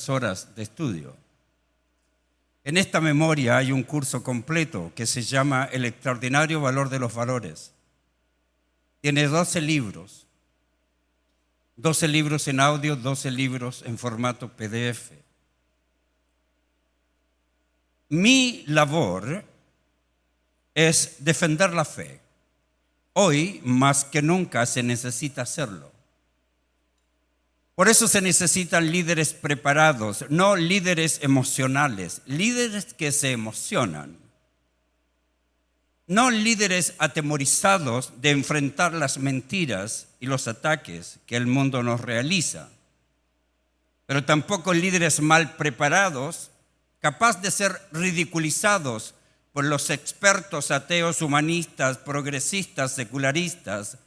muchas horas de estudio. En esta memoria hay un curso completo que se llama El extraordinario valor de los valores. Tiene 12 libros. 12 libros en audio, 12 libros en formato PDF. Mi labor es defender la fe. Hoy, más que nunca, se necesita hacerlo. Por eso se necesitan líderes preparados, no líderes emocionales, líderes que se emocionan. No líderes atemorizados de enfrentar las mentiras y los ataques que el mundo nos realiza, pero tampoco líderes mal preparados, capaz de ser ridiculizados por los expertos ateos, humanistas, progresistas, secularistas,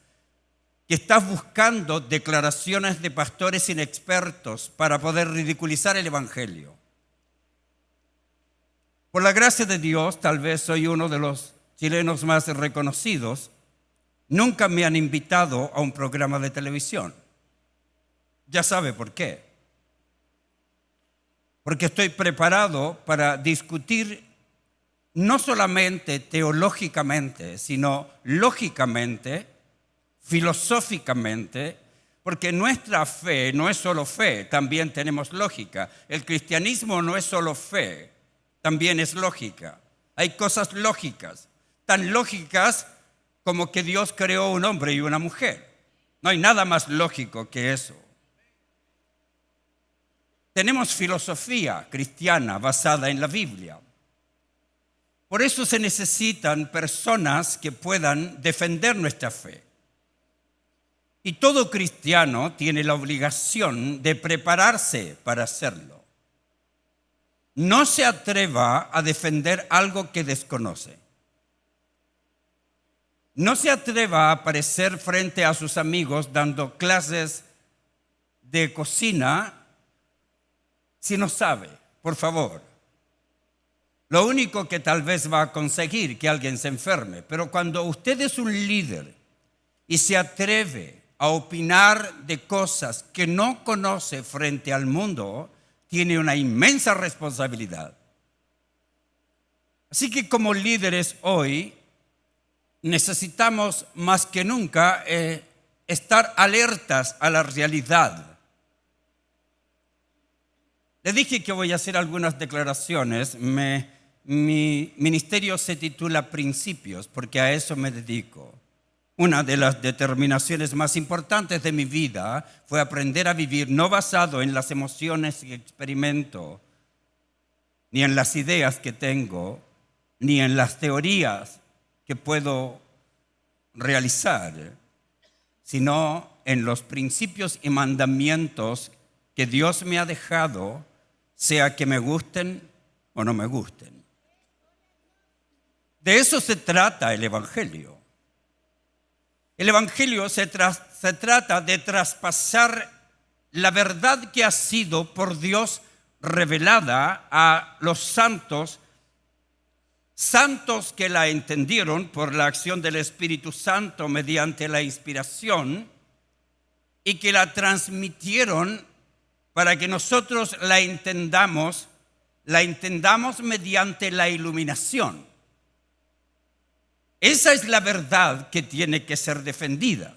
que están buscando declaraciones de pastores inexpertos para poder ridiculizar el Evangelio. Por la gracia de Dios, tal vez soy uno de los chilenos más reconocidos. Nunca me han invitado a un programa de televisión. Ya sabe por qué. Porque estoy preparado para discutir no solamente teológicamente, sino lógicamente, filosóficamente, porque nuestra fe no es solo fe, también tenemos lógica. El cristianismo no es solo fe, también es lógica. Hay cosas lógicas, tan lógicas como que Dios creó un hombre y una mujer. No hay nada más lógico que eso. Tenemos filosofía cristiana basada en la Biblia. Por eso se necesitan personas que puedan defender nuestra fe. Y todo cristiano tiene la obligación de prepararse para hacerlo. No se atreva a defender algo que desconoce. No se atreva a aparecer frente a sus amigos dando clases de cocina si no sabe, por favor. Lo único que tal vez va a conseguir que alguien se enferme, pero cuando usted es un líder y se atreve a opinar de cosas que no conoce frente al mundo, tiene una inmensa responsabilidad. Así que como líderes hoy necesitamos más que nunca estar alertas a la realidad. Le dije que voy a hacer algunas declaraciones. Mi ministerio se titula Principios, porque a eso me dedico. Una de las determinaciones más importantes de mi vida fue aprender a vivir no basado en las emociones que experimento, ni en las ideas que tengo, ni en las teorías que puedo realizar, sino en los principios y mandamientos que Dios me ha dejado, sea que me gusten o no me gusten. De eso se trata el Evangelio. El Evangelio se trata de traspasar la verdad que ha sido por Dios revelada a los santos que la entendieron por la acción del Espíritu Santo mediante la inspiración y que la transmitieron para que nosotros la entendamos mediante la iluminación. Esa es la verdad que tiene que ser defendida.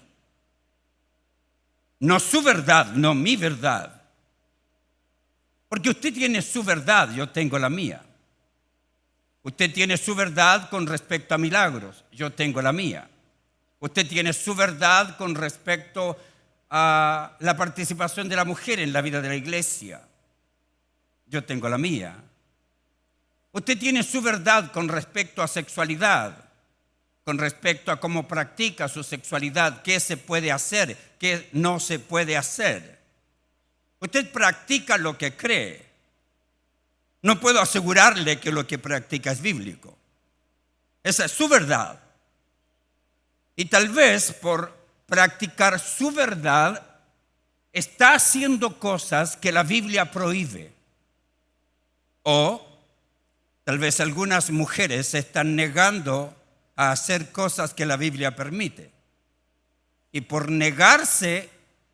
No su verdad, no mi verdad. Porque usted tiene su verdad, yo tengo la mía. Usted tiene su verdad con respecto a milagros, yo tengo la mía. Usted tiene su verdad con respecto a la participación de la mujer en la vida de la iglesia, yo tengo la mía. Usted tiene su verdad con respecto a sexualidad, con respecto a cómo practica su sexualidad, qué se puede hacer, qué no se puede hacer. Usted practica lo que cree. No puedo asegurarle que lo que practica es bíblico. Esa es su verdad. Y tal vez por practicar su verdad está haciendo cosas que la Biblia prohíbe. O tal vez algunas mujeres se están negando a hacer cosas que la Biblia permite. Y por negarse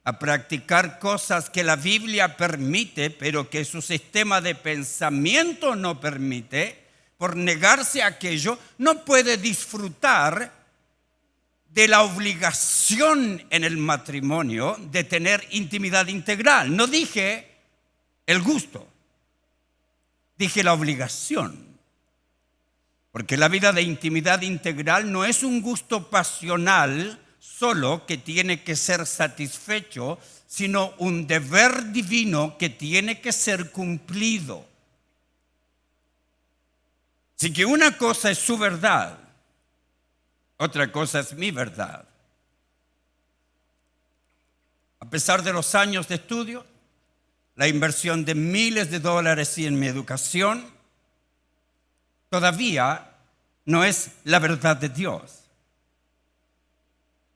a practicar cosas que la Biblia permite, pero que su sistema de pensamiento no permite, por negarse a aquello, no puede disfrutar de la obligación en el matrimonio de tener intimidad integral. No dije el gusto, dije la obligación. Porque la vida de intimidad integral no es un gusto pasional solo que tiene que ser satisfecho, sino un deber divino que tiene que ser cumplido. Así que una cosa es su verdad, otra cosa es mi verdad. A pesar de los años de estudio, la inversión de miles de dólares en mi educación, todavía no es la verdad de Dios.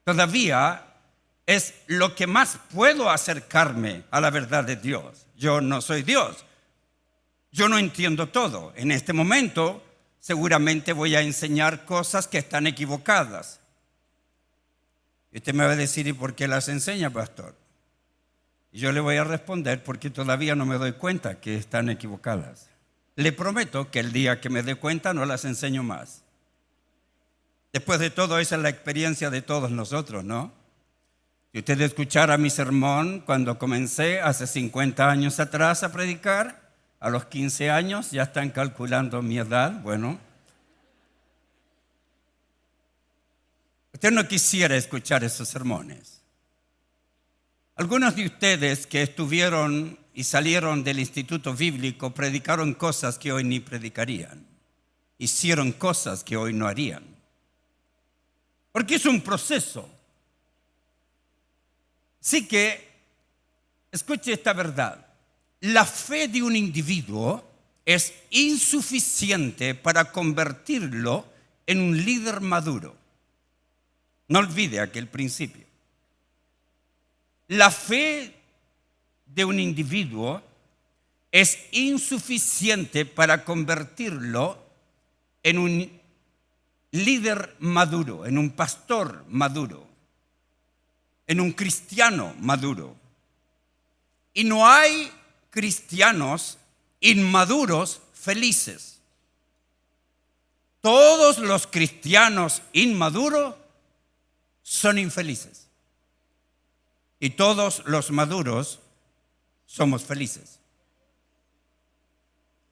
Todavía es lo que más puedo acercarme a la verdad de Dios. Yo no soy Dios. Yo no entiendo todo. En este momento seguramente voy a enseñar cosas que están equivocadas. Y usted me va a decir, ¿y por qué las enseña, pastor? Y yo le voy a responder, porque todavía no me doy cuenta que están equivocadas. Le prometo que el día que me dé cuenta no las enseño más. Después de todo, esa es la experiencia de todos nosotros, ¿no? Si usted escuchara mi sermón cuando comencé hace 50 años atrás a predicar, a los 15 años, ya están calculando mi edad, bueno. Usted no quisiera escuchar esos sermones. Algunos de ustedes que estuvieron y salieron del instituto bíblico predicaron cosas que hoy ni predicarían. Hicieron cosas que hoy no harían. Porque es un proceso. Así que, escuche esta verdad. La fe de un individuo es insuficiente para convertirlo en un líder maduro. No olvide aquel principio. La fe de un individuo es insuficiente para convertirlo en un líder maduro, en un pastor maduro, en un cristiano maduro. Y no hay cristianos inmaduros felices. Todos los cristianos inmaduros son infelices. Y todos los maduros somos felices.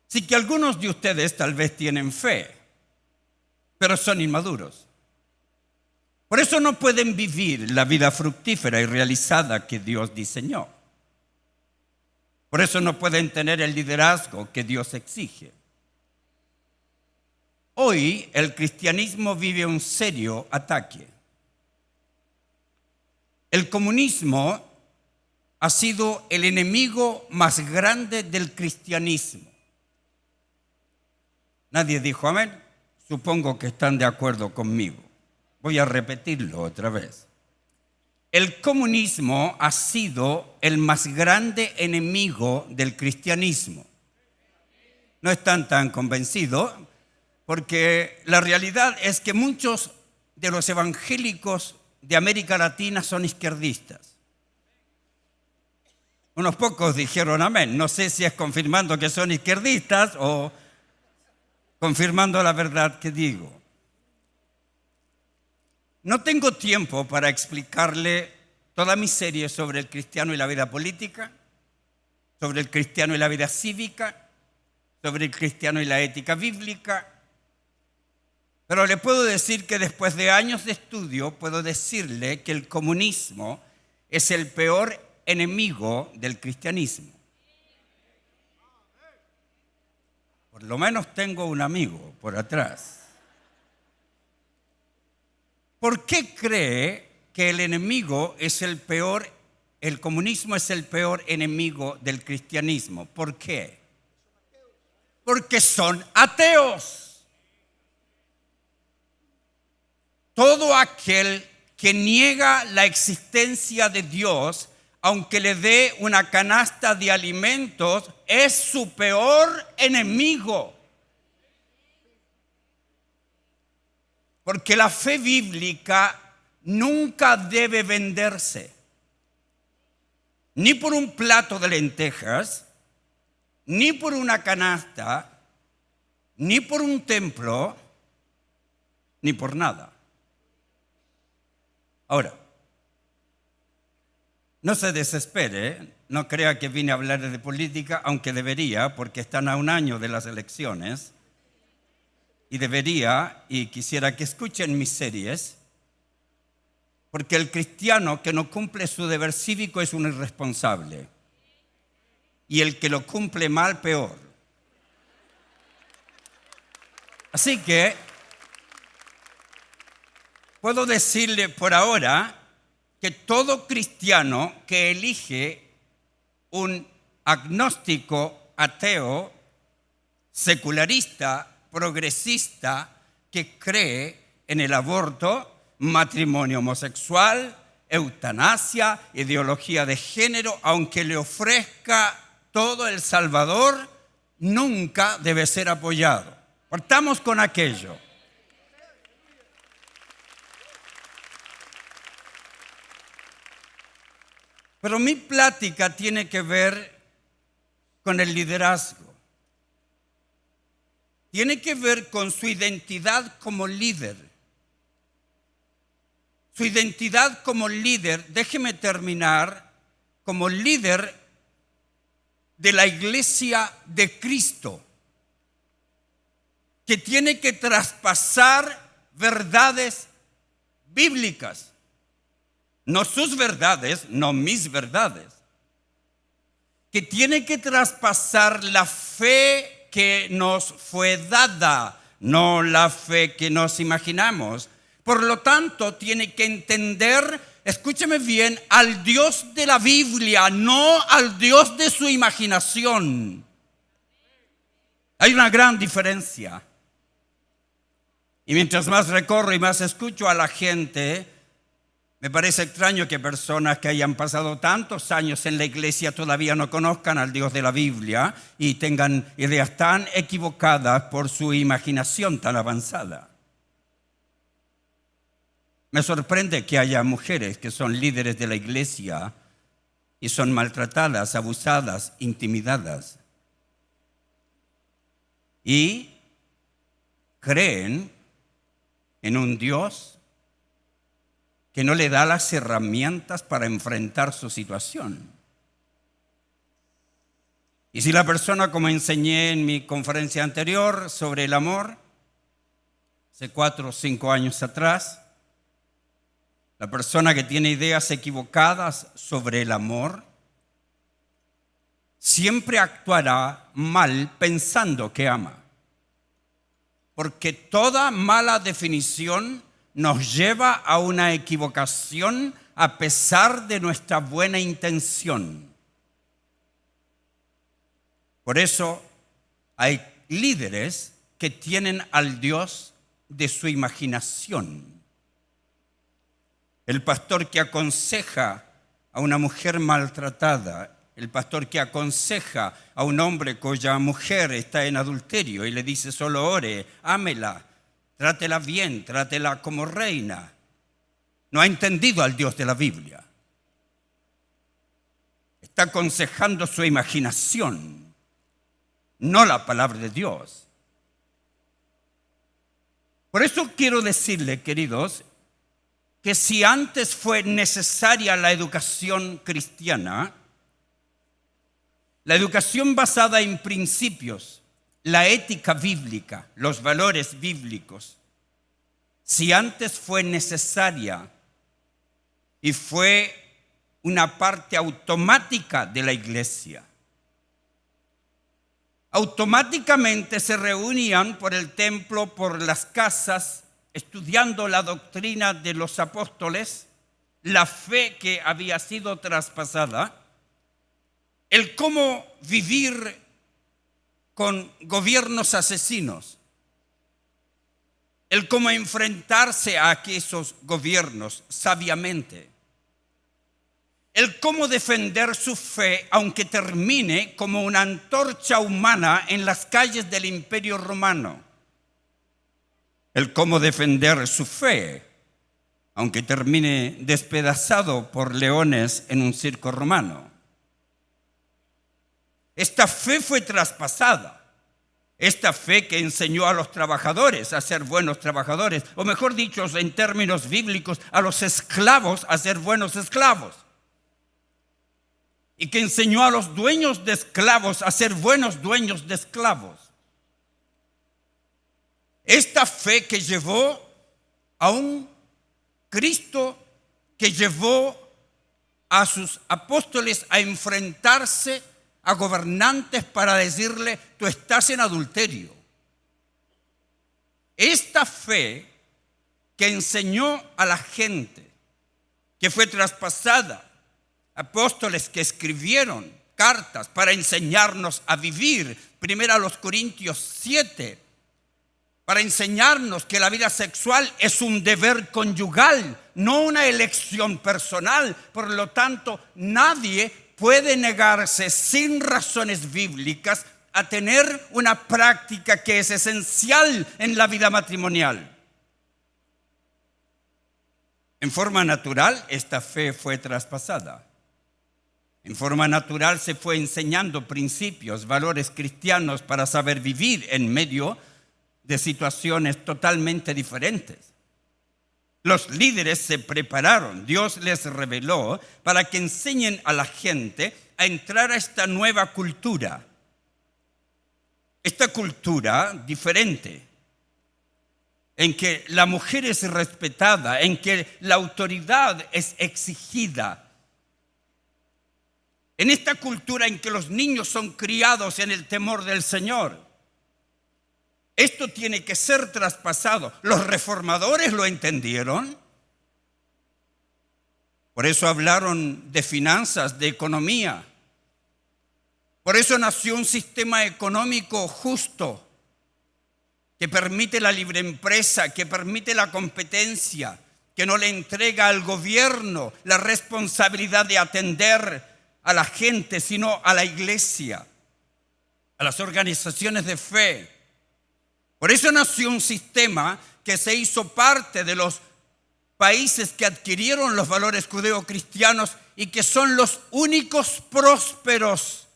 Así que algunos de ustedes tal vez tienen fe, pero son inmaduros. Por eso no pueden vivir la vida fructífera y realizada que Dios diseñó. Por eso no pueden tener el liderazgo que Dios exige. Hoy el cristianismo vive un serio ataque. El comunismo ha sido el enemigo más grande del cristianismo. Nadie dijo amén. Supongo que están de acuerdo conmigo. Voy a repetirlo otra vez. El comunismo ha sido el más grande enemigo del cristianismo. No están tan convencidos, porque la realidad es que muchos de los evangélicos de América Latina son izquierdistas. Unos pocos dijeron amén. No sé si es confirmando que son izquierdistas o confirmando la verdad que digo. No tengo tiempo para explicarle toda mi serie sobre el cristiano y la vida política, sobre el cristiano y la vida cívica, sobre el cristiano y la ética bíblica. Pero le puedo decir que después de años de estudio, puedo decirle que el comunismo es el peor enemigo del cristianismo. Por lo menos tengo un amigo por atrás. ¿Por qué cree que el comunismo es el peor enemigo del cristianismo? ¿Por qué? Porque son ateos. Todo aquel que niega la existencia de Dios, aunque le dé una canasta de alimentos, es su peor enemigo. Porque la fe bíblica nunca debe venderse. ni por un plato de lentejas, ni por una canasta, ni por un templo, ni por nada. Ahora, no se desespere, no crea que vine a hablar de política, aunque debería, porque están a un año de las elecciones, y debería, y quisiera que escuchen mis series, porque el cristiano que no cumple su deber cívico es un irresponsable, y el que lo cumple mal, peor. Así que puedo decirle por ahora que todo cristiano que elige un agnóstico, ateo, secularista, progresista, que cree en el aborto, matrimonio homosexual, eutanasia, ideología de género, aunque le ofrezca todo El Salvador, nunca debe ser apoyado. Partamos con aquello. Pero mi plática tiene que ver con el liderazgo. Tiene que ver con su identidad como líder. Su identidad como líder, déjeme terminar, como líder de la Iglesia de Cristo, que tiene que traspasar verdades bíblicas. No sus verdades, no mis verdades. Que tiene que traspasar la fe que nos fue dada, no la fe que nos imaginamos. Por lo tanto, tiene que entender, escúcheme bien, al Dios de la Biblia, no al Dios de su imaginación. Hay una gran diferencia. Y mientras más recorro y más escucho a la gente, me parece extraño que personas que hayan pasado tantos años en la iglesia todavía no conozcan al Dios de la Biblia y tengan ideas tan equivocadas por su imaginación tan avanzada. Me sorprende que haya mujeres que son líderes de la iglesia y son maltratadas, abusadas, intimidadas. Y creen en un Dios que no le da las herramientas para enfrentar su situación. Y si la persona, como enseñé en mi conferencia anterior sobre el amor, hace 4 o 5 años atrás, la persona que tiene ideas equivocadas sobre el amor, siempre actuará mal pensando que ama. Porque toda mala definición nos lleva a una equivocación a pesar de nuestra buena intención. Por eso hay líderes que tienen al Dios de su imaginación. El pastor que aconseja a una mujer maltratada, el pastor que aconseja a un hombre cuya mujer está en adulterio y le dice solo ore, ámela, trátela bien, trátela como reina. No ha entendido al Dios de la Biblia. Está aconsejando su imaginación, no la palabra de Dios. Por eso quiero decirle, queridos, que si antes fue necesaria la educación cristiana, la educación basada en principios, la ética bíblica, los valores bíblicos, si antes fue necesaria y fue una parte automática de la iglesia, automáticamente se reunían por el templo, por las casas, estudiando la doctrina de los apóstoles, la fe que había sido traspasada, el cómo vivir con gobiernos asesinos, el cómo enfrentarse a esos gobiernos sabiamente, el cómo defender su fe aunque termine como una antorcha humana en las calles del Imperio Romano, el cómo defender su fe aunque termine despedazado por leones en un circo romano. Esta fe fue traspasada. Esta fe que enseñó a los trabajadores a ser buenos trabajadores, o mejor dicho, en términos bíblicos, a los esclavos a ser buenos esclavos. Y que enseñó a los dueños de esclavos a ser buenos dueños de esclavos. Esta fe que llevó a un Cristo que llevó a sus apóstoles a enfrentarse a gobernantes para decirle: tú estás en adulterio. Esta fe que enseñó a la gente, que fue traspasada, apóstoles que escribieron cartas para enseñarnos a vivir, primero a los Corintios 7, para enseñarnos que la vida sexual es un deber conyugal, no una elección personal. Por lo tanto, nadie puede negarse sin razones bíblicas a tener una práctica que es esencial en la vida matrimonial. En forma natural, esta fe fue traspasada. En forma natural se fue enseñando principios, valores cristianos para saber vivir en medio de situaciones totalmente diferentes. Los líderes se prepararon, Dios les reveló para que enseñen a la gente a entrar a esta nueva cultura. Esta cultura diferente, en que la mujer es respetada, en que la autoridad es exigida. En esta cultura en que los niños son criados en el temor del Señor. Esto tiene que ser traspasado. Los reformadores lo entendieron. Por eso hablaron de finanzas, de economía. Por eso nació un sistema económico justo que permite la libre empresa, que permite la competencia, que no le entrega al gobierno la responsabilidad de atender a la gente, sino a la iglesia, a las organizaciones de fe. Por eso nació un sistema que se hizo parte de los países que adquirieron los valores judeocristianos y que son los únicos prósperos,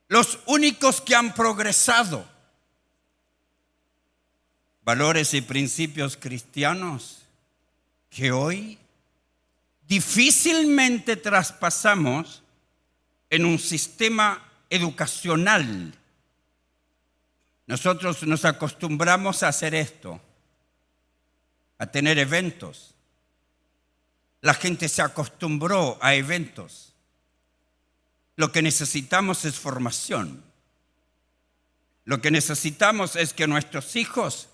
los únicos que han progresado. Valores y principios cristianos que hoy difícilmente traspasamos en un sistema educacional. Nosotros nos acostumbramos a hacer esto, a tener eventos. La gente se acostumbró a eventos. Lo que necesitamos es formación. Lo que necesitamos es que nuestros hijos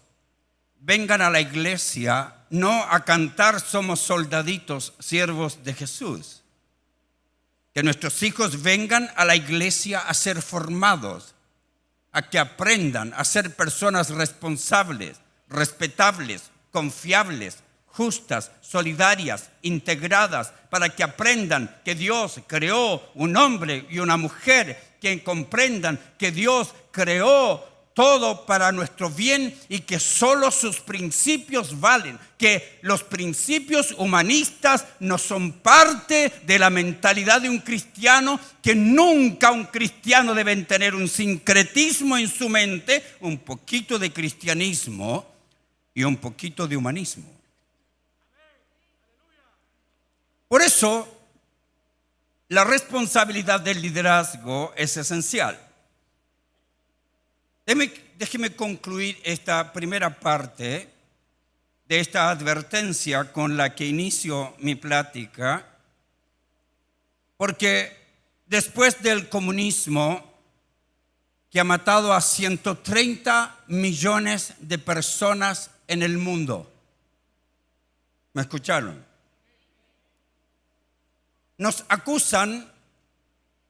vengan a la iglesia no a cantar "somos soldaditos, siervos de Jesús". Que nuestros hijos vengan a la iglesia a ser formados, a que aprendan a ser personas responsables, respetables, confiables, justas, solidarias, integradas, para que aprendan que Dios creó un hombre y una mujer, que comprendan que Dios creó todo para nuestro bien y que solo sus principios valen, que los principios humanistas no son parte de la mentalidad de un cristiano, que nunca un cristiano debe tener un sincretismo en su mente, un poquito de cristianismo y un poquito de humanismo. Por eso, la responsabilidad del liderazgo es esencial. Déjeme concluir esta primera parte de esta advertencia con la que inicio mi plática, porque después del comunismo, que ha matado a 130 millones de personas en el mundo, ¿me escucharon? Nos acusan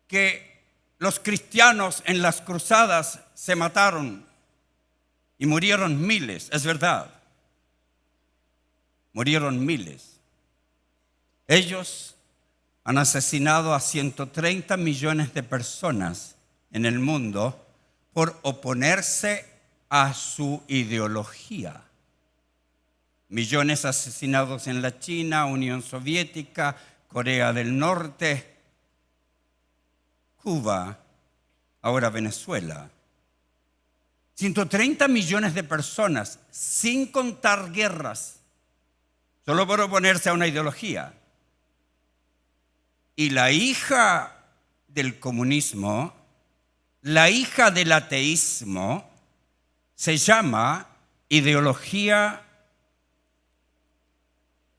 que los cristianos en las cruzadas se mataron y murieron miles. Es verdad, murieron miles. Ellos han asesinado a 130 millones de personas en el mundo por oponerse a su ideología. Millones asesinados en la China, Unión Soviética, Corea del Norte. Cuba, ahora Venezuela. 130 millones de personas, sin contar guerras, solo por oponerse a una ideología. Y la hija del comunismo, la hija del ateísmo, se llama ideología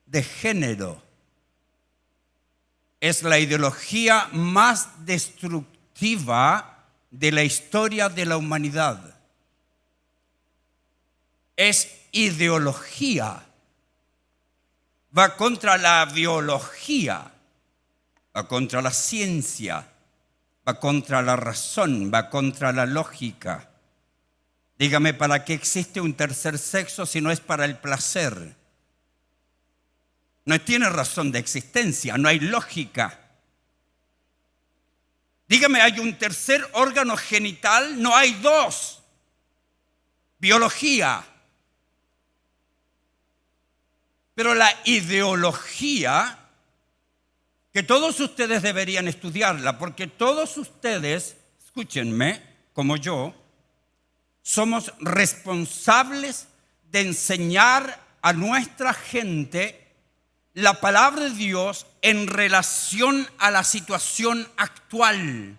de género. Es la ideología más destructiva de la historia de la humanidad. Es ideología. Va contra la biología, va contra la ciencia, va contra la razón, va contra la lógica. Dígame, ¿para qué existe un tercer sexo si no es para el placer? No tiene razón de existencia, no hay lógica. Dígame, ¿hay un tercer órgano genital? No hay dos. Biología. Pero la ideología, que todos ustedes deberían estudiarla, porque todos ustedes, escúchenme, como yo, somos responsables de enseñar a nuestra gente la palabra de Dios en relación a la situación actual.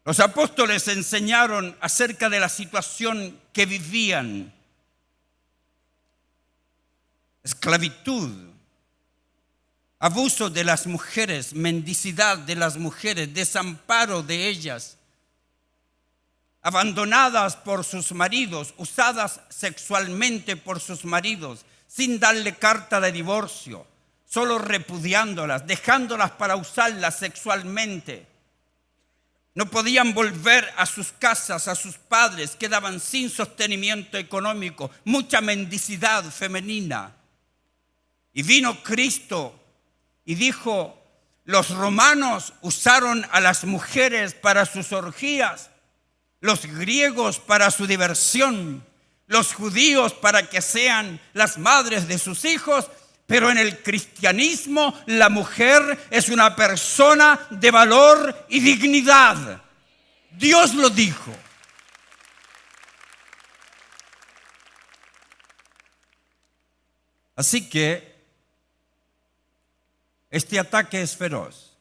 Los apóstoles enseñaron acerca de la situación que vivían. Esclavitud, abuso de las mujeres, mendicidad de las mujeres, desamparo de ellas, abandonadas por sus maridos, usadas sexualmente por sus maridos, sin darle carta de divorcio, solo repudiándolas, dejándolas para usarlas sexualmente. No podían volver a sus casas, a sus padres, quedaban sin sostenimiento económico, mucha mendicidad femenina. Y vino Cristo y dijo, los romanos usaron a las mujeres para sus orgías, los griegos para su diversión, los judíos para que sean las madres de sus hijos, pero en el cristianismo la mujer es una persona de valor y dignidad. Dios lo dijo. Así que este ataque es feroz.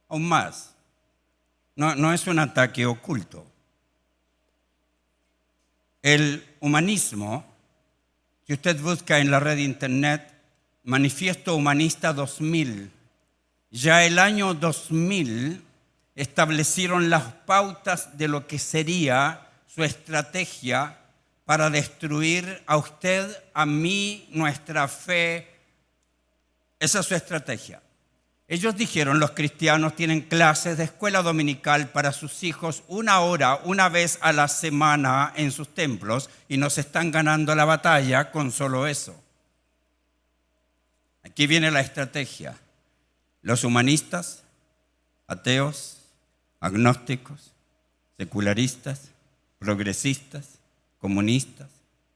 Aún más. No es un ataque oculto. El humanismo, si usted busca en la red de internet, Manifiesto Humanista 2000, ya el año 2000 establecieron las pautas de lo que sería su estrategia para destruir a usted, a mí, nuestra fe. Esa es su estrategia. Ellos dijeron, los cristianos tienen clases de escuela dominical para sus hijos 1 hora, una vez a la semana en sus templos, y nos están ganando la batalla con solo eso. Aquí viene la estrategia. Los humanistas, ateos, agnósticos, secularistas, progresistas, comunistas,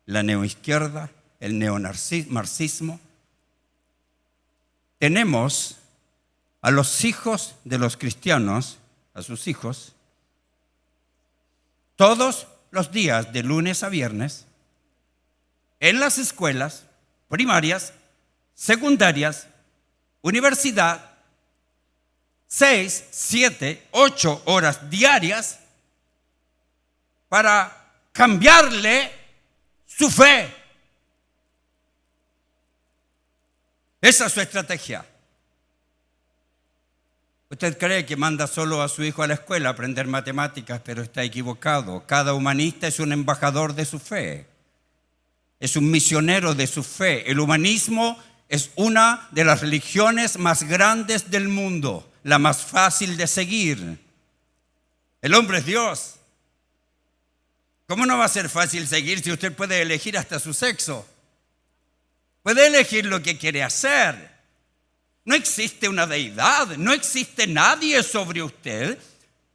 la neoizquierda, el neomarxismo, tenemos a los hijos de los cristianos, a sus hijos, todos los días de lunes a viernes, en las escuelas primarias, secundarias, universidad, 6, 7, 8 horas diarias para cambiarle su fe. Esa es su estrategia. Usted cree que manda solo a su hijo a la escuela a aprender matemáticas, pero está equivocado. Cada humanista es un embajador de su fe. Es un misionero de su fe. El humanismo es una de las religiones más grandes del mundo, la más fácil de seguir. El hombre es Dios. ¿Cómo no va a ser fácil seguir si usted puede elegir hasta su sexo? Puede elegir lo que quiere hacer. No existe una deidad, no existe nadie sobre usted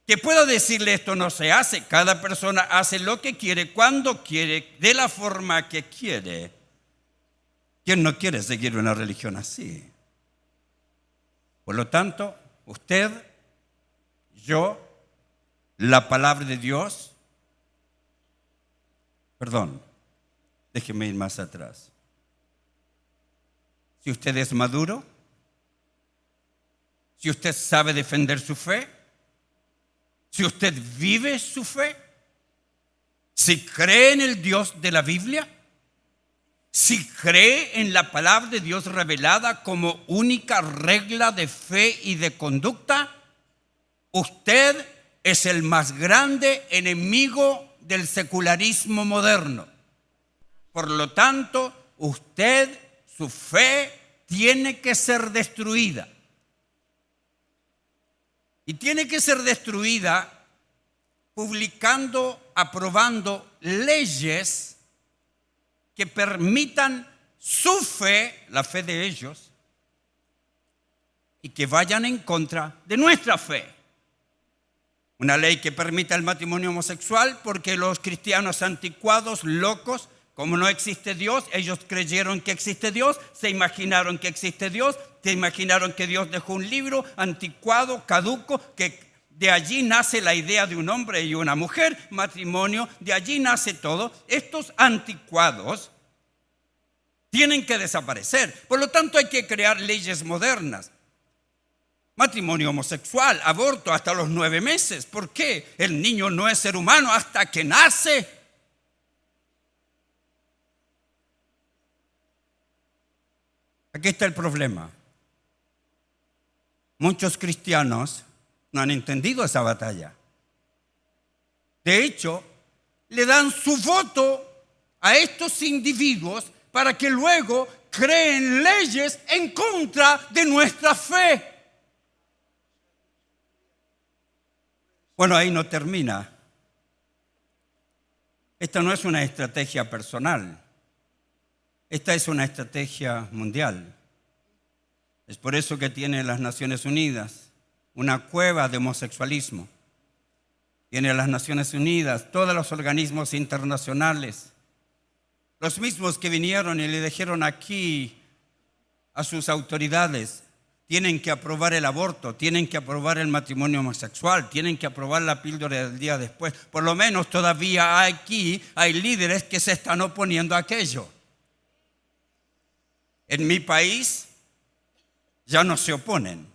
que pueda decirle esto no se hace. Cada persona hace lo que quiere, cuando quiere, de la forma que quiere. ¿Quién no quiere seguir una religión así? Por lo tanto, usted, yo, la palabra de Dios, déjeme ir más atrás. Si usted es maduro, si usted sabe defender su fe, si usted vive su fe, si cree en el Dios de la Biblia, si cree en la palabra de Dios revelada como única regla de fe y de conducta, usted es el más grande enemigo del secularismo moderno. Por lo tanto, usted, su fe, tiene que ser destruida. Y tiene que ser destruida publicando, aprobando leyes que permitan su fe, la fe de ellos, y que vayan en contra de nuestra fe. Una ley que permita el matrimonio homosexual porque los cristianos anticuados, locos, como no existe Dios, ellos creyeron que existe Dios, se imaginaron que existe Dios, se imaginaron que Dios dejó un libro anticuado, caduco, que de allí nace la idea de un hombre y una mujer, matrimonio, de allí nace todo. Estos anticuados tienen que desaparecer. Por lo tanto, hay que crear leyes modernas. Matrimonio homosexual, aborto hasta los 9 meses. ¿Por qué? El niño no es ser humano hasta que nace. Aquí está el problema. Muchos cristianos no han entendido esa batalla. De hecho, le dan su voto a estos individuos para que luego creen leyes en contra de nuestra fe. Bueno, ahí no termina. Esta no es una estrategia personal. Esta es una estrategia mundial. Es por eso que tiene las Naciones Unidas una cueva de homosexualismo. Tiene las Naciones Unidas, todos los organismos internacionales, los mismos que vinieron y le dijeron aquí a sus autoridades, tienen que aprobar el aborto, tienen que aprobar el matrimonio homosexual, tienen que aprobar la píldora del día después. Por lo menos todavía aquí hay líderes que se están oponiendo a aquello. En mi país ya no se oponen.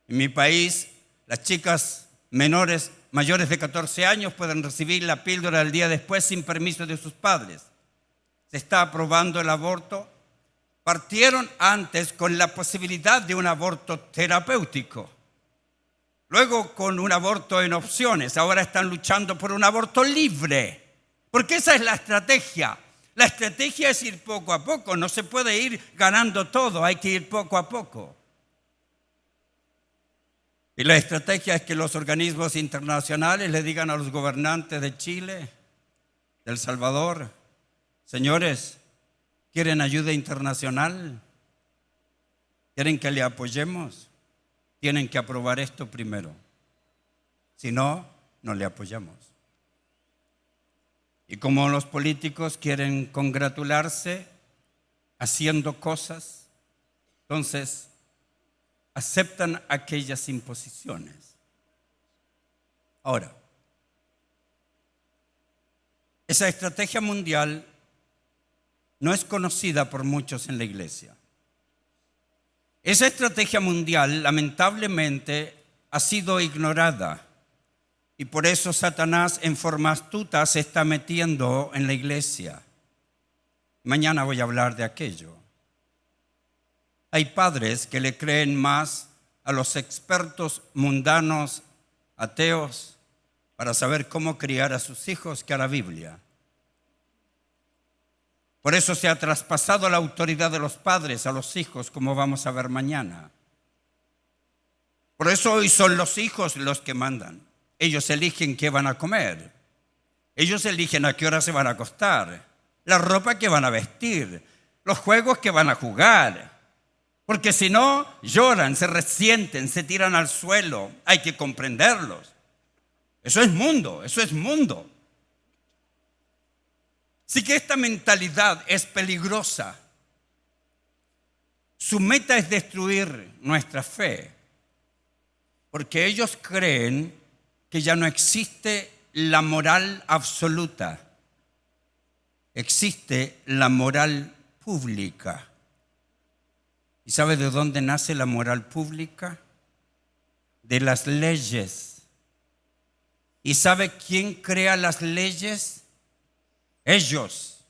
En mi país las chicas mayores de 14 años pueden recibir la píldora del día después sin permiso de sus padres. Se está aprobando el aborto. Partieron antes con la posibilidad de un aborto terapéutico, luego con un aborto en opciones, ahora están luchando por un aborto libre, porque esa es la estrategia. La estrategia es ir poco a poco, no se puede ir ganando todo, hay que ir poco a poco. Y la estrategia es que los organismos internacionales le digan a los gobernantes de Chile, de El Salvador, señores, ¿quieren ayuda internacional? ¿Quieren que le apoyemos? Tienen que aprobar esto primero. Si no, no le apoyamos. Y como los políticos quieren congratularse haciendo cosas, entonces aceptan aquellas imposiciones. Ahora, esa estrategia mundial no es conocida por muchos en la iglesia. Esa estrategia mundial, lamentablemente, ha sido ignorada y por eso Satanás en forma astuta se está metiendo en la iglesia. Mañana voy a hablar de aquello. Hay padres que le creen más a los expertos mundanos, ateos, para saber cómo criar a sus hijos que a la Biblia. Por eso se ha traspasado la autoridad de los padres a los hijos, como vamos a ver mañana. Por eso hoy son los hijos los que mandan. Ellos eligen qué van a comer. Ellos eligen a qué hora se van a acostar, la ropa que van a vestir, los juegos que van a jugar. Porque si no, lloran, se resienten, se tiran al suelo. Hay que comprenderlos. Eso es mundo, eso es mundo. Así que esta mentalidad es peligrosa. Su meta es destruir nuestra fe, porque ellos creen que ya no existe la moral absoluta, existe la moral pública. ¿Y sabe de dónde nace la moral pública? De las leyes. ¿Y sabe quién crea las leyes? Ellos.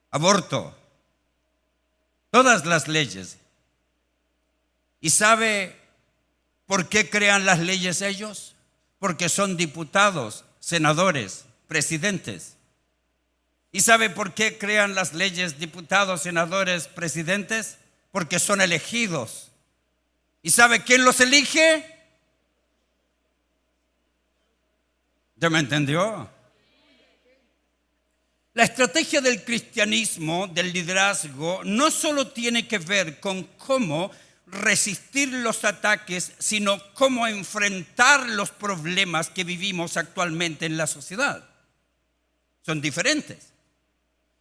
Aborto. Todas las leyes. ¿Y sabe por qué crean las leyes ellos? Porque son diputados, senadores, presidentes. ¿Y sabe por qué crean las leyes diputados, senadores, presidentes? Porque son elegidos. ¿Y sabe quién los elige? ¿Ya me entendió? La estrategia del cristianismo, del liderazgo, no solo tiene que ver con cómo resistir los ataques, sino cómo enfrentar los problemas que vivimos actualmente en la sociedad. Son diferentes.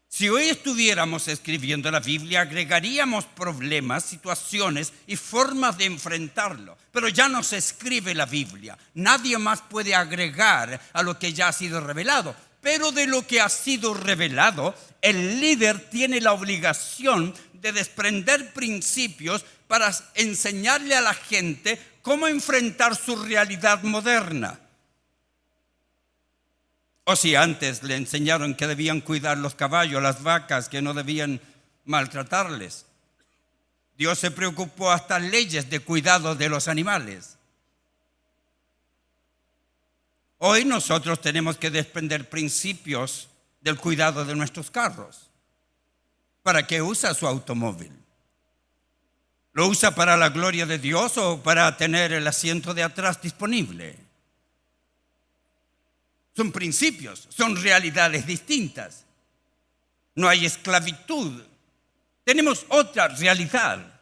Si hoy estuviéramos escribiendo la Biblia, agregaríamos problemas, situaciones y formas de enfrentarlo. Pero ya no se escribe la Biblia. Nadie más puede agregar a lo que ya ha sido revelado. Pero de lo que ha sido revelado, el líder tiene la obligación de desprender principios para enseñarle a la gente cómo enfrentar su realidad moderna. O si antes le enseñaron que debían cuidar los caballos, las vacas, que no debían maltratarles. Dios se preocupó hasta leyes de cuidado de los animales. Hoy nosotros tenemos que desprender principios del cuidado de nuestros carros. ¿Para qué usa su automóvil? ¿Lo usa para la gloria de Dios o para tener el asiento de atrás disponible? Son principios, son realidades distintas. No hay esclavitud. Tenemos otra realidad.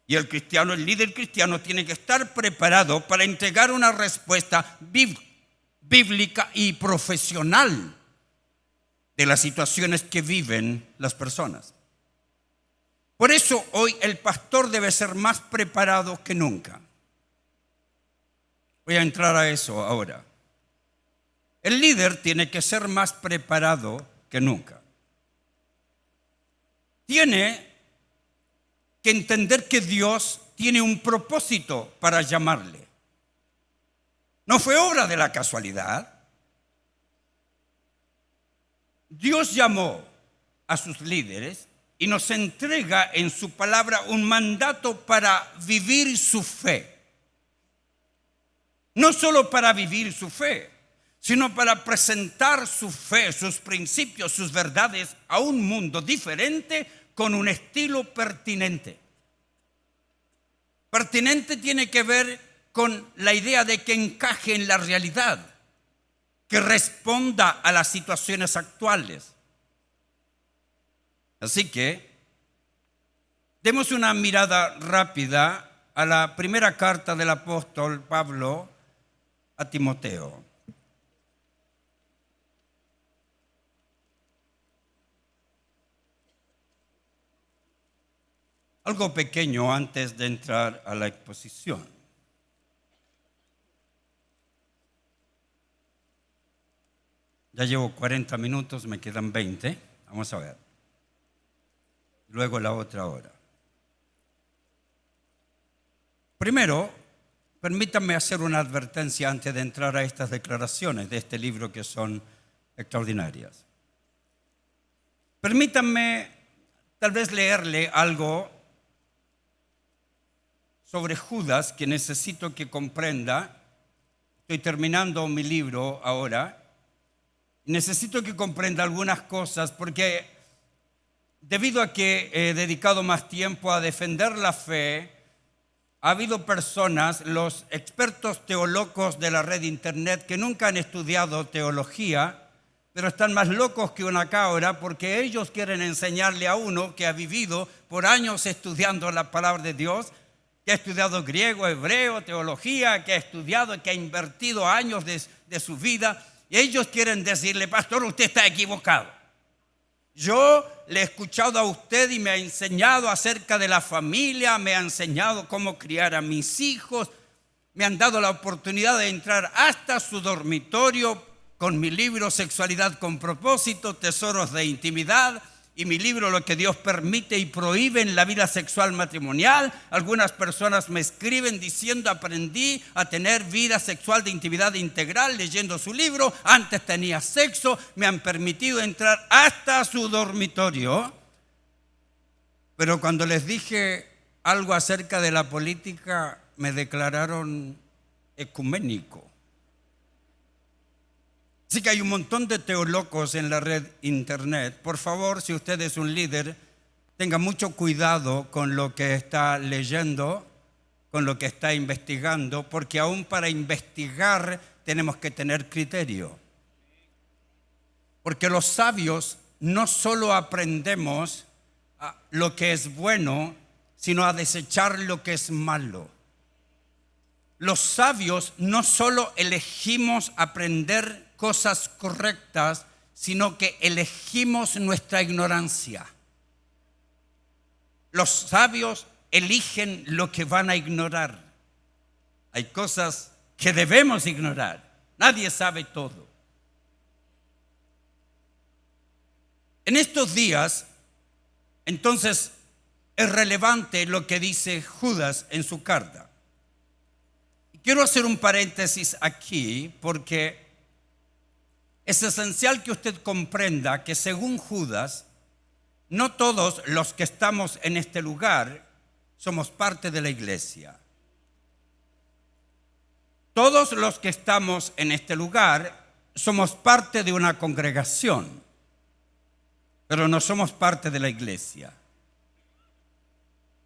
Y el cristiano, el líder cristiano, tiene que estar preparado para entregar una respuesta bíblica y profesional de las situaciones que viven las personas. Por eso hoy el pastor debe ser más preparado que nunca. Voy a entrar a eso ahora. El líder tiene que ser más preparado que nunca. Tiene que entender que Dios tiene un propósito para llamarle. No fue obra de la casualidad. Dios llamó a sus líderes y nos entrega en su palabra un mandato para vivir su fe. No solo para vivir su fe, sino para presentar su fe, sus principios, sus verdades a un mundo diferente con un estilo pertinente. Pertinente tiene que ver con la idea de que encaje en la realidad, que responda a las situaciones actuales. Así que demos una mirada rápida a la primera carta del apóstol Pablo a Timoteo. Algo pequeño antes de entrar a la exposición. Ya llevo 40 minutos, me quedan 20. Vamos a ver. Luego la otra hora. Primero, permítanme hacer una advertencia antes de entrar a estas declaraciones de este libro que son extraordinarias. Permítanme tal vez leerle algo sobre Judas que necesito que comprenda. Estoy terminando mi libro ahora. Necesito que comprenda algunas cosas porque debido a que he dedicado más tiempo a defender la fe, ha habido personas, los expertos teólogos de la red de internet, que nunca han estudiado teología, pero están más locos que una cabra porque ellos quieren enseñarle a uno que ha vivido por años estudiando la palabra de Dios, que ha estudiado griego, hebreo, teología, que ha estudiado, que ha invertido años de su vida, y ellos quieren decirle: pastor, usted está equivocado. Yo le he escuchado a usted y me ha enseñado acerca de la familia, me ha enseñado cómo criar a mis hijos, me han dado la oportunidad de entrar hasta su dormitorio con mi libro Sexualidad con propósito, Tesoros de Intimidad, y mi libro Lo que Dios permite y prohíbe en la vida sexual matrimonial. Algunas personas me escriben diciendo: aprendí a tener vida sexual de intimidad integral leyendo su libro. Antes tenía sexo, me han permitido entrar hasta su dormitorio. Pero cuando les dije algo acerca de la política, me declararon ecuménico. Así que hay un montón de teólogos en la red internet. Por favor, si usted es un líder, tenga mucho cuidado con lo que está leyendo, con lo que está investigando, porque aún para investigar tenemos que tener criterio. Porque los sabios no solo aprendemos lo que es bueno, sino a desechar lo que es malo. Los sabios no solo elegimos aprender cosas correctas, sino que elegimos nuestra ignorancia. Los sabios eligen lo que van a ignorar. Hay cosas que debemos ignorar. Nadie sabe todo. En estos días, entonces, es relevante lo que dice Judas en su carta. Quiero hacer un paréntesis aquí porque es esencial que usted comprenda que según Judas, no todos los que estamos en este lugar somos parte de la iglesia. Todos los que estamos en este lugar somos parte de una congregación, pero no somos parte de la iglesia.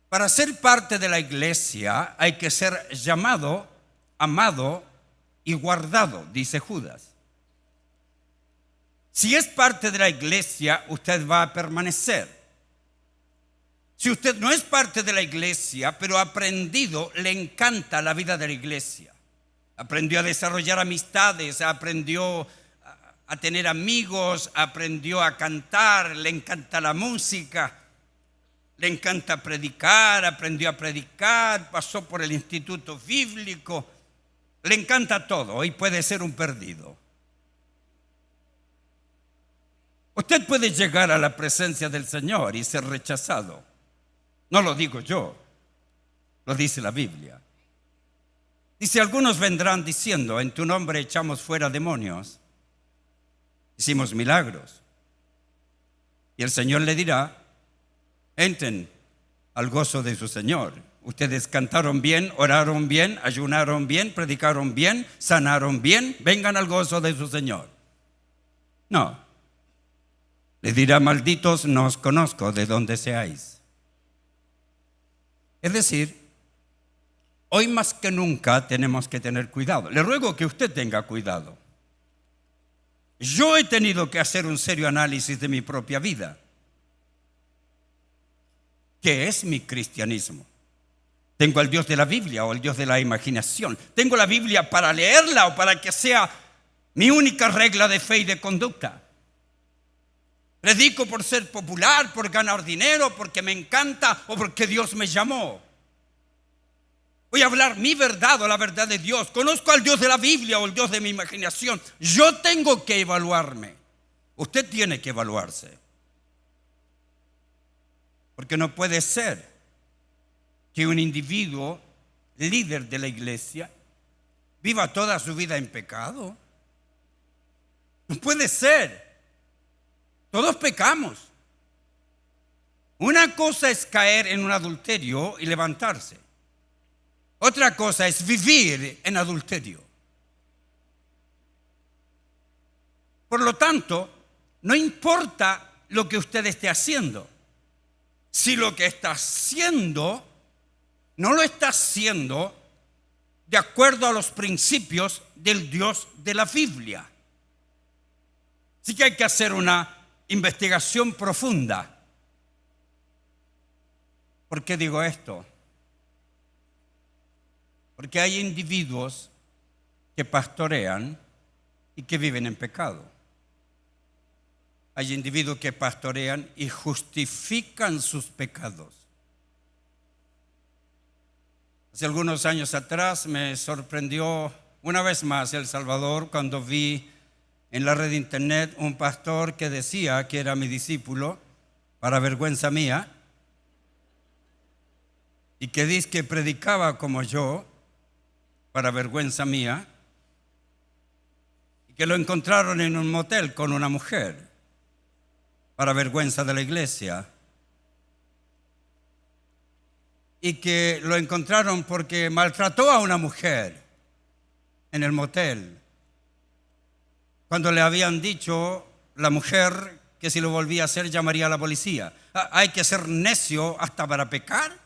Para ser parte de la iglesia hay que ser llamado, amado y guardado, dice Judas. Si es parte de la iglesia, usted va a permanecer. Si usted no es parte de la iglesia, pero ha aprendido, le encanta la vida de la iglesia. Aprendió a desarrollar amistades, aprendió a tener amigos, aprendió a cantar, le encanta la música, le encanta predicar, aprendió a predicar, pasó por el instituto bíblico, le encanta todo. Hoy puede ser un perdido. Usted puede llegar a la presencia del Señor y ser rechazado. No lo digo yo, lo dice la Biblia. Dice: algunos vendrán diciendo: en tu nombre echamos fuera demonios, hicimos milagros. Y el Señor le dirá: entren al gozo de su Señor. Ustedes cantaron bien, oraron bien, ayunaron bien, predicaron bien, sanaron bien, vengan al gozo de su Señor. No. Le dirá: malditos, no os conozco, de dónde seáis. Es decir, hoy más que nunca tenemos que tener cuidado. Le ruego que usted tenga cuidado. Yo he tenido que hacer un serio análisis de mi propia vida. ¿Qué es mi cristianismo? ¿Tengo al Dios de la Biblia o al Dios de la imaginación? ¿Tengo la Biblia para leerla o para que sea mi única regla de fe y de conducta? ¿Predico por ser popular, por ganar dinero, porque me encanta o porque Dios me llamó? Voy a hablar mi verdad o la verdad de Dios. ¿Conozco al Dios de la Biblia o el Dios de mi imaginación? Yo tengo que evaluarme. Usted tiene que evaluarse. Porque no puede ser que un individuo líder de la iglesia viva toda su vida en pecado. No puede ser. Todos pecamos. Una cosa es caer en un adulterio y levantarse. Otra cosa es vivir en adulterio. Por lo tanto, no importa lo que usted esté haciendo. Si lo que está haciendo no lo está haciendo de acuerdo a los principios del Dios de la Biblia. Así que hay que hacer una investigación profunda. ¿Por qué digo esto? Porque hay individuos que pastorean y que viven en pecado. hay individuos que pastorean y justifican sus pecados. Hace algunos años atrás me sorprendió una vez más El Salvador cuando vi en la red de internet un pastor que decía que era mi discípulo, para vergüenza mía, y que dice que predicaba como yo, para vergüenza mía, y que lo encontraron en un motel con una mujer, para vergüenza de la iglesia, y que lo encontraron porque maltrató a una mujer en el motel, cuando le habían dicho la mujer que si lo volvía a hacer llamaría a la policía. ¿Hay que ser necio hasta para pecar?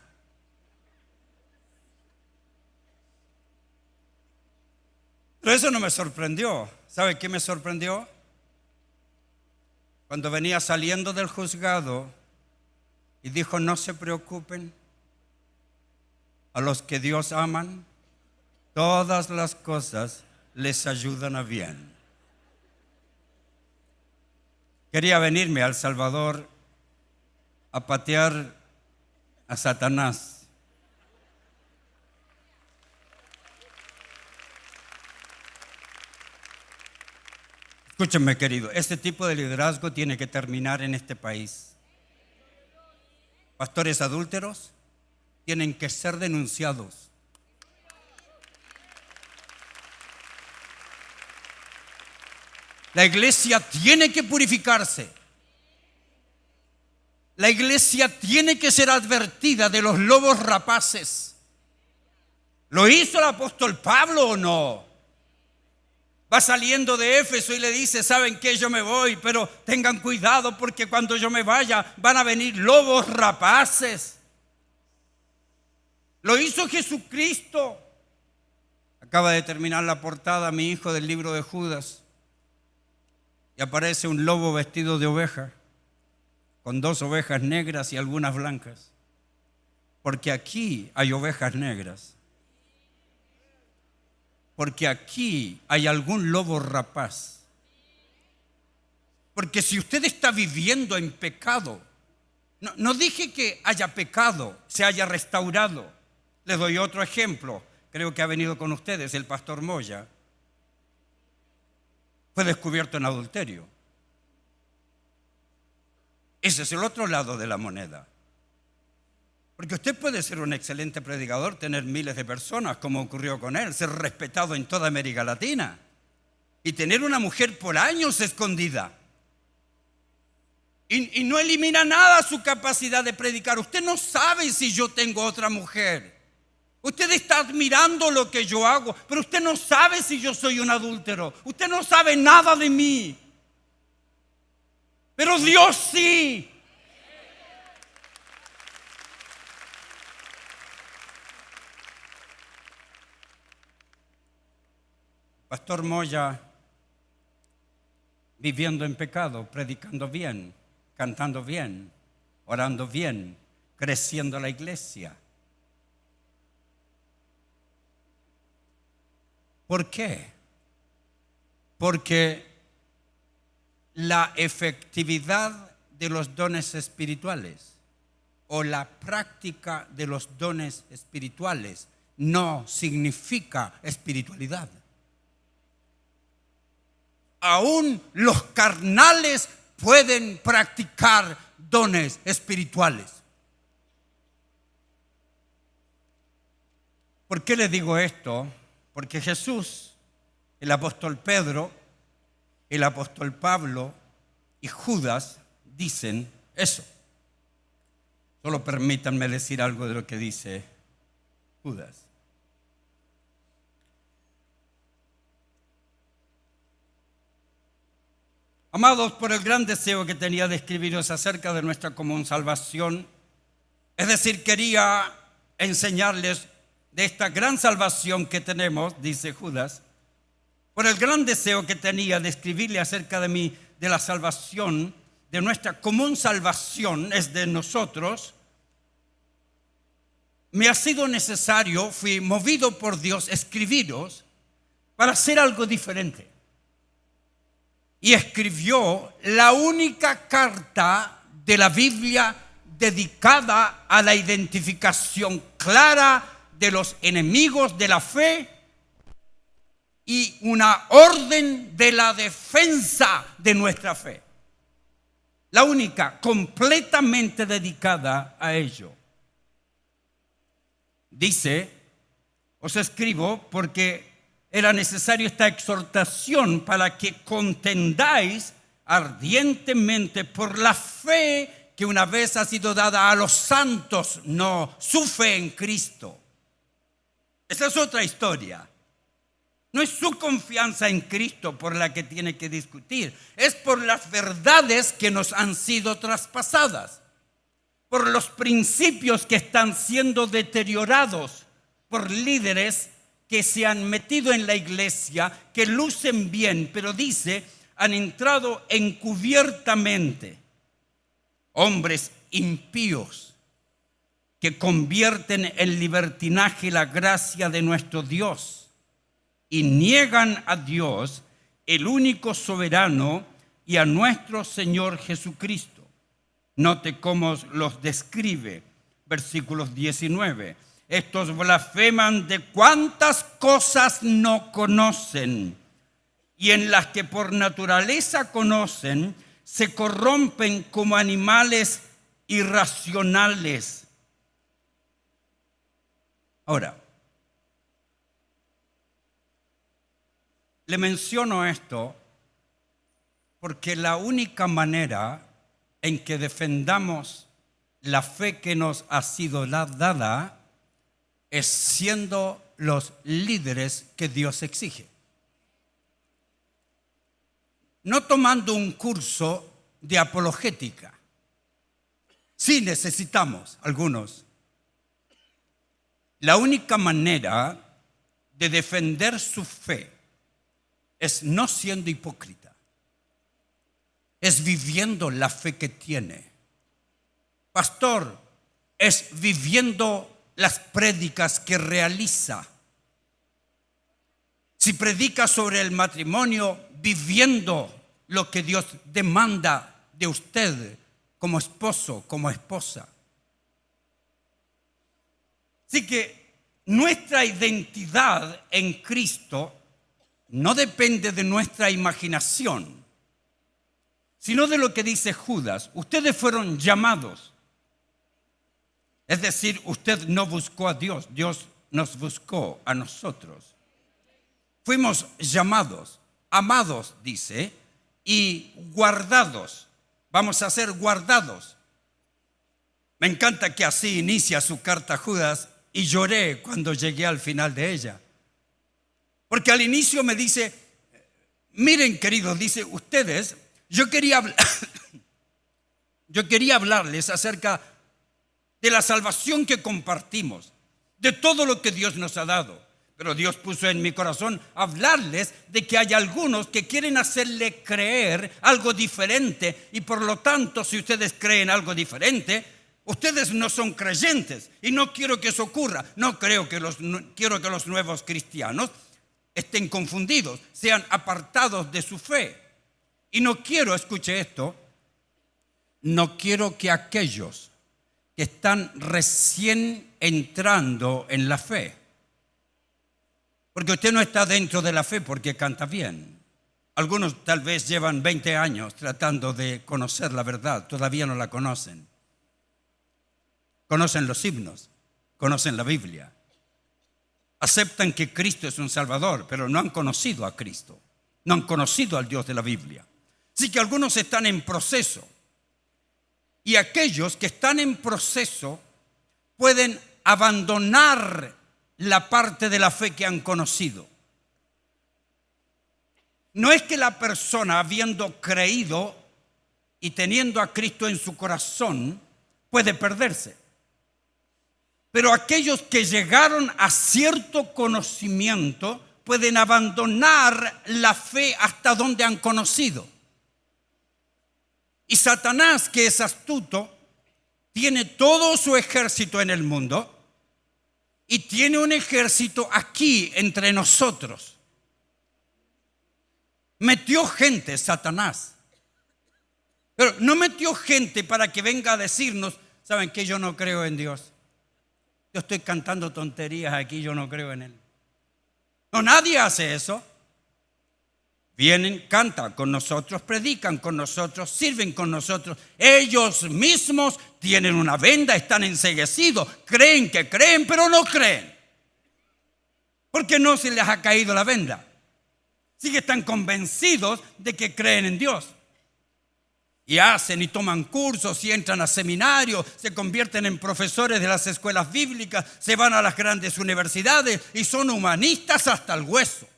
Pero eso no me sorprendió. ¿Sabe qué me sorprendió? Cuando venía saliendo del juzgado y dijo: no se preocupen, a los que Dios aman, todas las cosas les ayudan a bien. Quería venirme a El Salvador a patear a Satanás. Escúchenme, querido, este tipo de liderazgo tiene que terminar en este país. Pastores adúlteros tienen que ser denunciados. La iglesia tiene que purificarse. La iglesia tiene que ser advertida de los lobos rapaces. ¿Lo hizo el apóstol Pablo o no? Va saliendo de Éfeso y le dice: ¿saben qué? Yo me voy, pero tengan cuidado porque cuando yo me vaya van a venir lobos rapaces. Lo hizo Jesucristo. Acaba de terminar la portada mi hijo del libro de Judas y aparece un lobo vestido de oveja, con 2 ovejas negras y algunas blancas, porque aquí hay ovejas negras, porque aquí hay algún lobo rapaz. Porque si usted está viviendo en pecado, no dije que haya pecado, se haya restaurado. Les doy otro ejemplo, creo que ha venido con ustedes, el pastor Moya. Fue descubierto en adulterio. Ese es el otro lado de la moneda. Porque usted puede ser un excelente predicador, tener miles de personas, como ocurrió con él, ser respetado en toda América Latina y tener una mujer por años escondida. Y no elimina nada su capacidad de predicar. Usted no sabe si yo tengo otra mujer. Usted está admirando lo que yo hago, pero usted no sabe si yo soy un adúltero. Usted no sabe nada de mí. Pero Dios sí. Pastor Moya, viviendo en pecado, predicando bien, cantando bien, orando bien, creciendo la iglesia. ¿Por qué? Porque la efectividad de los dones espirituales o la práctica de los dones espirituales no significa espiritualidad. Aún los carnales pueden practicar dones espirituales. ¿Por qué les digo esto? Porque Jesús, el apóstol Pedro, el apóstol Pablo y Judas dicen eso. Solo permítanme decir algo de lo que dice Judas. Amados, por el gran deseo que tenía de escribiros acerca de nuestra común salvación, es decir, quería enseñarles de esta gran salvación que tenemos, dice Judas, por el gran deseo que tenía de escribirle acerca de la salvación, de nuestra común salvación, es de nosotros, me ha sido necesario, fui movido por Dios, escribiros para hacer algo diferente. y escribió la única carta de la Biblia dedicada a la identificación clara de los enemigos de la fe y una orden de la defensa de nuestra fe. La única completamente dedicada a ello. Dice, os escribo porque era necesaria esta exhortación para que contendáis ardientemente por la fe que una vez ha sido dada a los santos, no su fe en Cristo. Esa es otra historia. No es su confianza en Cristo por la que tiene que discutir, es por las verdades que nos han sido traspasadas, por los principios que están siendo deteriorados por líderes que se han metido en la iglesia, que lucen bien, pero dice, han entrado encubiertamente. Hombres impíos que convierten en libertinaje la gracia de nuestro Dios y niegan a Dios, el único soberano, y a nuestro Señor Jesucristo. Note cómo los describe, versículos 19. Estos blasfeman de cuántas cosas no conocen, y en las que por naturaleza conocen, se corrompen como animales irracionales. Ahora, le menciono esto porque la única manera en que defendamos la fe que nos ha sido dada es siendo los líderes que Dios exige. No tomando un curso de apologética. Sí necesitamos algunos. La única manera de defender su fe es no siendo hipócrita. Es viviendo la fe que tiene. Pastor, es viviendo las prédicas que realiza. Si predica sobre el matrimonio, viviendo lo que Dios demanda de usted como esposo, como esposa. Así que nuestra identidad en Cristo no depende de nuestra imaginación, sino de lo que dice Judas. Ustedes fueron llamados. Es decir, usted no buscó a Dios, Dios nos buscó a nosotros. Fuimos llamados, amados, dice, y guardados. Vamos a ser guardados. Me encanta que así inicia su carta a Judas y lloré cuando llegué al final de ella. Porque al inicio me dice, miren queridos, dice, ustedes, yo quería hablarles acerca de la salvación que compartimos, de todo lo que Dios nos ha dado. Pero Dios puso en mi corazón hablarles de que hay algunos que quieren hacerle creer algo diferente y por lo tanto, si ustedes creen algo diferente, ustedes no son creyentes y no quiero que eso ocurra. Quiero que los nuevos cristianos estén confundidos, sean apartados de su fe. Y no quiero, escuche esto, no quiero que aquellos que están recién entrando en la fe, porque usted no está dentro de la fe porque canta bien. Algunos tal vez llevan 20 años tratando de conocer la verdad, todavía no la conocen. Conocen los himnos, conocen la Biblia. Aceptan que Cristo es un Salvador, pero no han conocido a Cristo. No han conocido al Dios de la Biblia. Así que algunos están en proceso. Y aquellos que están en proceso pueden abandonar la parte de la fe que han conocido. No es que la persona, habiendo creído y teniendo a Cristo en su corazón, puede perderse. Pero aquellos que llegaron a cierto conocimiento pueden abandonar la fe hasta donde han conocido. Y Satanás, que es astuto, tiene todo su ejército en el mundo y tiene un ejército aquí entre nosotros. Metió gente, Satanás. Pero no metió gente para que venga a decirnos, ¿saben qué? Yo no creo en Dios. Yo estoy cantando tonterías aquí, yo no creo en Él. No, nadie hace eso. Vienen, cantan con nosotros, predican con nosotros, sirven con nosotros. Ellos mismos tienen una venda, están enceguecidos, creen que creen, pero no creen. Porque no se les ha caído la venda. Sí que están convencidos de que creen en Dios. Y hacen y toman cursos y entran a seminarios, se convierten en profesores de las escuelas bíblicas, se van a las grandes universidades y son humanistas hasta el hueso.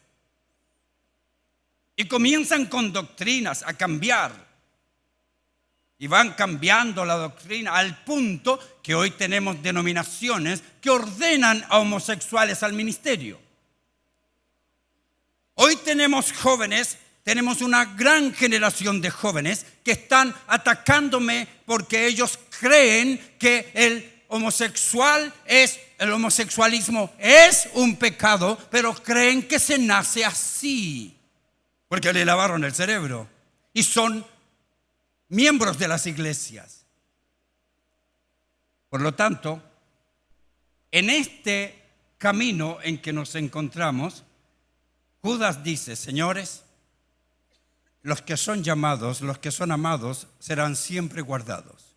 Y comienzan con doctrinas a cambiar. Y van cambiando la doctrina al punto que hoy tenemos denominaciones que ordenan a homosexuales al ministerio. Hoy tenemos jóvenes, tenemos una gran generación de jóvenes que están atacándome porque ellos creen que el homosexualismo es un pecado, pero creen que se nace así. Porque le lavaron el cerebro y son miembros de las iglesias. Por lo tanto, en este camino en que nos encontramos, Judas dice, señores, los que son llamados, los que son amados, serán siempre guardados.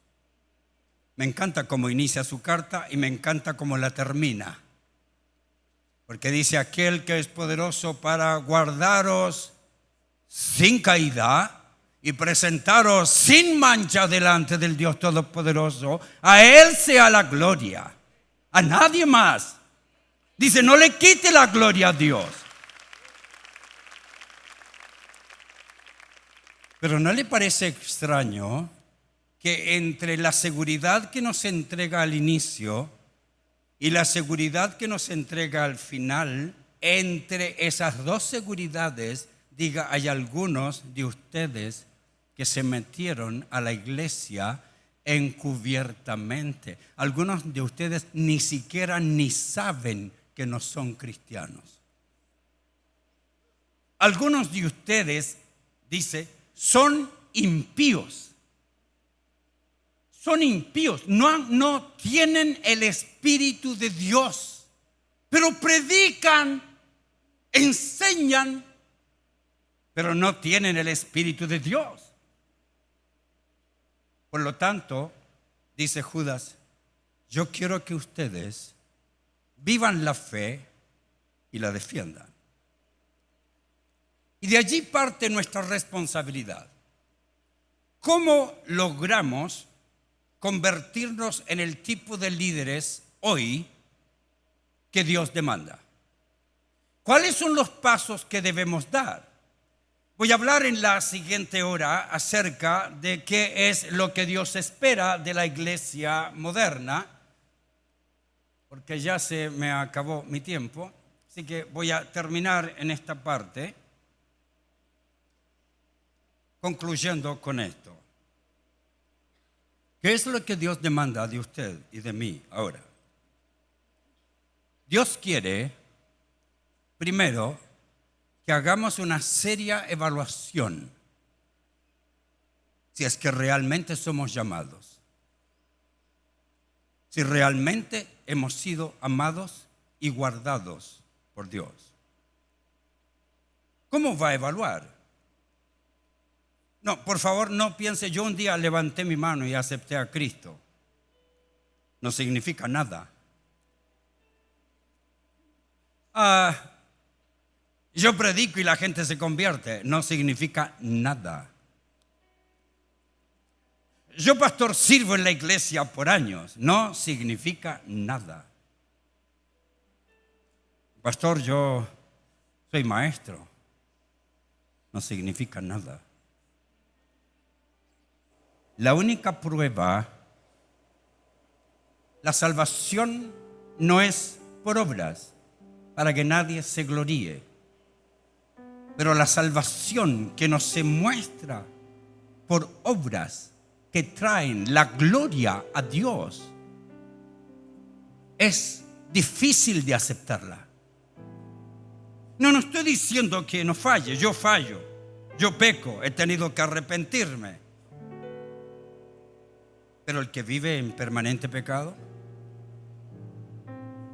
Me encanta cómo inicia su carta y me encanta cómo la termina. Porque dice, aquel que es poderoso para guardaros sin caída y presentaros sin mancha delante del Dios Todopoderoso, a Él sea la gloria, a nadie más. Dice, no le quite la gloria a Dios. Pero ¿no le parece extraño que entre la seguridad que nos entrega al inicio y la seguridad que nos entrega al final, entre esas dos seguridades, diga, hay algunos de ustedes que se metieron a la iglesia encubiertamente? Algunos de ustedes ni siquiera ni saben que no son cristianos. Algunos de ustedes, dice, son impíos. Son impíos, no tienen el Espíritu de Dios, pero predican, enseñan, pero no tienen el Espíritu de Dios. Por lo tanto, dice Judas, yo quiero que ustedes vivan la fe y la defiendan. Y de allí parte nuestra responsabilidad. ¿Cómo logramos convertirnos en el tipo de líderes hoy que Dios demanda? ¿Cuáles son los pasos que debemos dar? Voy a hablar en la siguiente hora acerca de qué es lo que Dios espera de la iglesia moderna, porque ya se me acabó mi tiempo, así que voy a terminar en esta parte, concluyendo con esto. ¿Qué es lo que Dios demanda de usted y de mí ahora? Dios quiere, primero, que hagamos una seria evaluación si es que realmente somos llamados, si realmente hemos sido amados y guardados por Dios. ¿Cómo va a evaluar? No, por favor, no piense, yo un día levanté mi mano y acepté a Cristo. No significa nada. Yo predico y la gente se convierte. No significa nada. Yo, pastor, sirvo en la iglesia por años. No significa nada. Pastor, yo soy maestro. No significa nada. La única prueba, la salvación no es por obras, para que nadie se gloríe. Pero la salvación que nos se muestra por obras que traen la gloria a Dios es difícil de aceptarla. No estoy diciendo que no falle, yo fallo. Yo peco, he tenido que arrepentirme. Pero el que vive en permanente pecado,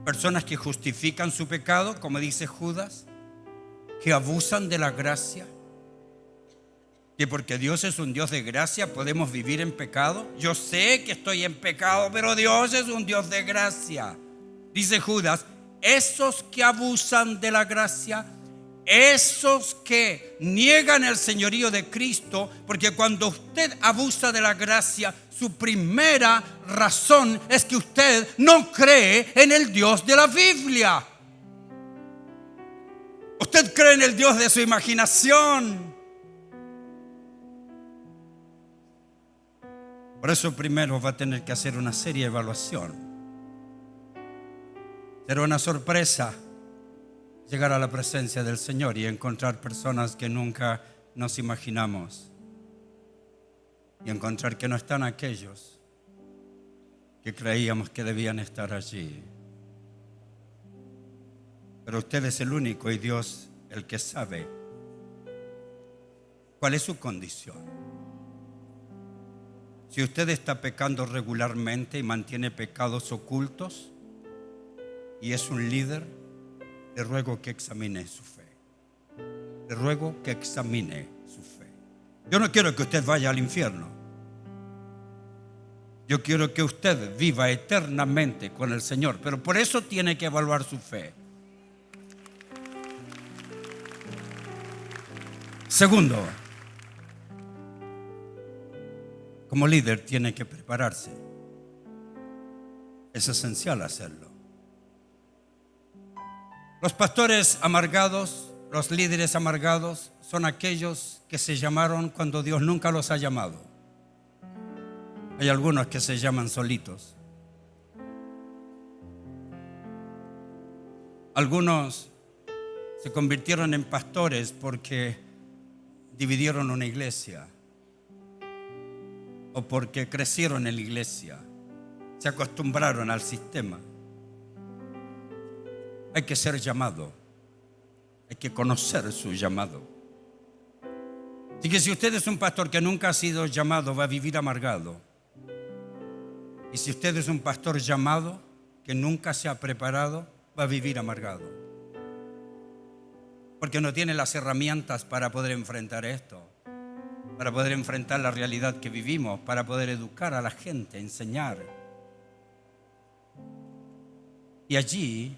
personas que justifican su pecado, como dice Judas, que abusan de la gracia, que porque Dios es un Dios de gracia podemos vivir en pecado. Yo sé que estoy en pecado, pero Dios es un Dios de gracia. Dice Judas, esos que abusan de la gracia, esos que niegan el señorío de Cristo, porque cuando usted abusa de la gracia, su primera razón es que usted no cree en el Dios de la Biblia. Usted cree en el Dios de su imaginación. Por eso primero va a tener que hacer una seria evaluación. Será una sorpresa llegar a la presencia del Señor y encontrar personas que nunca nos imaginamos. Y encontrar que no están aquellos que creíamos que debían estar allí. Pero usted es el único y Dios el que sabe cuál es su condición. Si usted está pecando regularmente y mantiene pecados ocultos y es un líder, le ruego que examine su fe. Le ruego que examine su fe. Yo no quiero que usted vaya al infierno. Yo quiero que usted viva eternamente con el Señor, pero por eso tiene que evaluar su fe. Segundo, como líder tiene que prepararse. Es esencial hacerlo. Los pastores amargados, los líderes amargados, son aquellos que se llamaron cuando Dios nunca los ha llamado. Hay algunos que se llaman solitos. Algunos se convirtieron en pastores porque dividieron una iglesia o porque crecieron en la iglesia, se acostumbraron al sistema. Hay que ser llamado, hay que conocer su llamado. Así que si usted es un pastor que nunca ha sido llamado, va a vivir amargado. Y si usted es un pastor llamado que nunca se ha preparado, va a vivir amargado. Porque no tiene las herramientas para poder enfrentar esto, para poder enfrentar la realidad que vivimos, para poder educar a la gente, enseñar. Y allí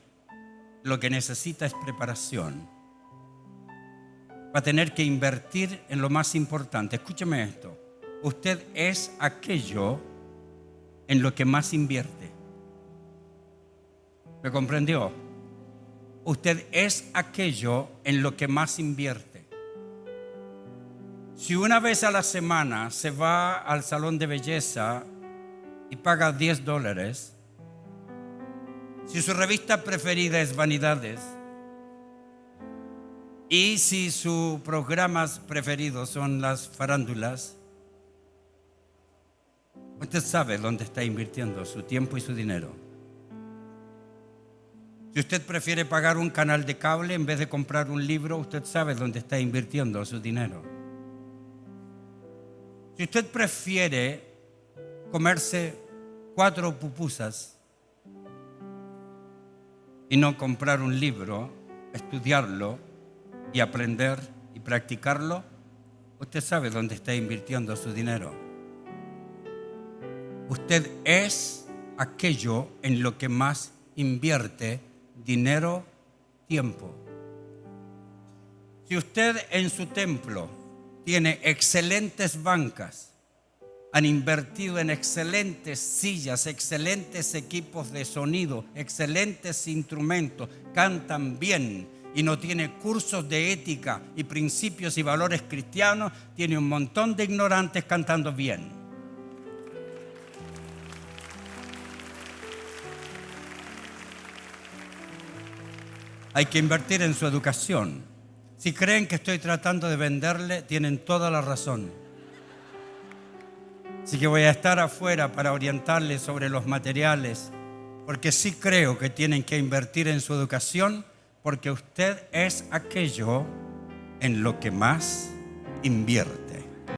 lo que necesita es preparación. Va a tener que invertir en lo más importante. Escúcheme esto. Usted es aquello en lo que más invierte. ¿Me comprendió? Usted es aquello en lo que más invierte. Si una vez a la semana se va al salón de belleza y paga $10, si su revista preferida es Vanidades y si sus programas preferidos son las farándulas, usted sabe dónde está invirtiendo su tiempo y su dinero. Si usted prefiere pagar un canal de cable en vez de comprar un libro, usted sabe dónde está invirtiendo su dinero. Si usted prefiere comerse 4 pupusas y no comprar un libro, estudiarlo y aprender y practicarlo, usted sabe dónde está invirtiendo su dinero. Usted es aquello en lo que más invierte dinero, tiempo. Si usted en su templo tiene excelentes bancas, han invertido en excelentes sillas, excelentes equipos de sonido, excelentes instrumentos, cantan bien y no tiene cursos de ética y principios y valores cristianos, tiene un montón de ignorantes cantando bien. Hay que invertir en su educación. Si creen que estoy tratando de venderle, tienen toda la razón. Así que voy a estar afuera para orientarles sobre los materiales, porque sí creo que tienen que invertir en su educación, porque usted es aquello en lo que más invierte.